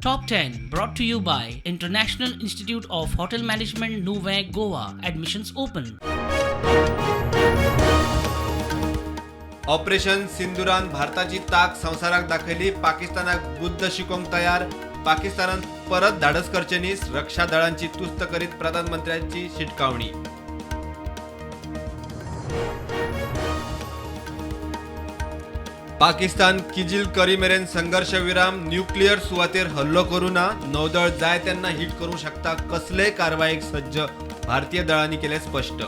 Top 10 brought to you by International Institute of Hotel Management Nuvei Goa. Admissions open. Operation सिंदुरान भारताची ताक संवसाराक दाखयली. पाकिस्तानाक बुद्ध शिकोवंक तयार. पाकिस्तानात परत धाडस करचेनी रक्षा दळांची तुस्त करीत प्रधानमंत्र्यांची शिटकावणी. पाकिस्तान किजील करी मेरेन संघर्ष विराम. न्यूक्लियर सुवातेर हल्लो करू ना. नौदळ जाय तेन्ना हिट करू शकता. कसले कारवाईक सज्ज. भारतीय दळांनी केले स्पष्ट.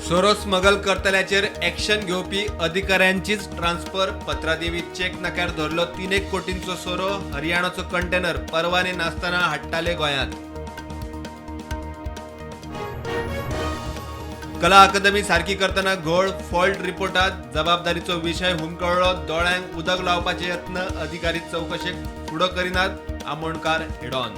सोरो स्मगल करतल्याचेर एक्शन घेवपी अधिकाऱ्यांचीच ट्रान्सफर. पत्रादेवी चेक नाक्यार धरलो 3 कोटींचो सोरो. हरियाणाचो कंटेनर परवाने नासतना हाडटाले गोंयांत. कला अकादमी सारखी करतना घोळ. फॉल्ट रिपोर्टात जबाबदारीचो विषय हुमकळ्ळो. दोळ्यांक उदक लावपाचे यत्न अधिकारी चौकशेक फुडो करिनात. Amonkar head on.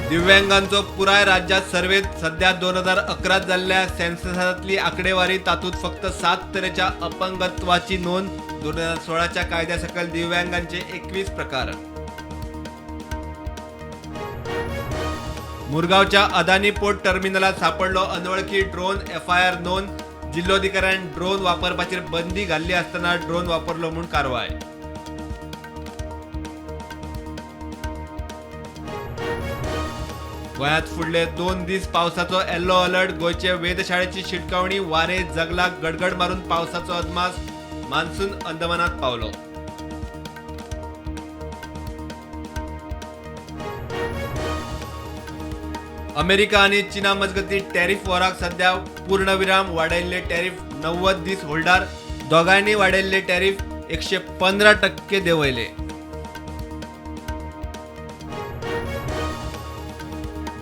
दिव्यांगांचो पुराय राज्यात सर्वेत सध्या 2011 जाल्ल्या सेन्ससातली आकडेवारी. तातूंत फक्त 7 तरेच्या अपंगत्वाची नोंद. 2016च्या कायद्या सकल दिव्यांगांचे 21 प्रकार. मुरगावच्या अदानी पोर्ट टर्मिनलात सापडलो अनवळखी ड्रोन. FIR नोंद. जिल्लोधिकाऱ्यान ड्रोन वापरपाचेर बंदी घाल्ली असताना ड्रोन वापरलो म्हूण कारवाय. गोंयांत फुडले 2 दीस पावसाचो येल्लो अलर्ट. गोंयचे वेधशाळेची शिटकावणी. वारे जगलाक गडगड मारून पावसाचो अदमास. मान्सून अंदमानात पावलो. अमेरिका आणि चीना मजगती टॅरिफ वॉराक सध्या पूर्णविराम. वाडयल्ले टॅरिफ 90 दीस होल्डार. दोगांनी वाडयल्ले टॅरिफ 115% देंवयले.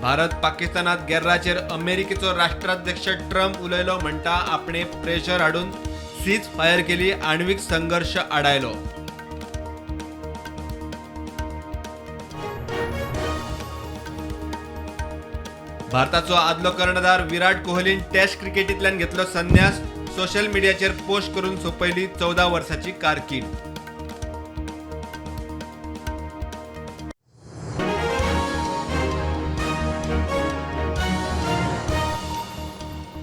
भारत पाकिस्तानात गेर्राचेर अमेरिकेचो राष्ट्राध्यक्ष ट्रम्प उलयलो. म्हणटा आपणे प्रेशर हाडून सीज फायर केली. आण्विक संघर्ष आडायलो. भारताचो आदलो कर्णधार विराट कोहलीन टेस्ट क्रिकेटींतल्यान घेतलो संन्यास. सोशल मीडियाचेर पोस्ट करून सोंपयली 14 वर्सांची कारकीर्द.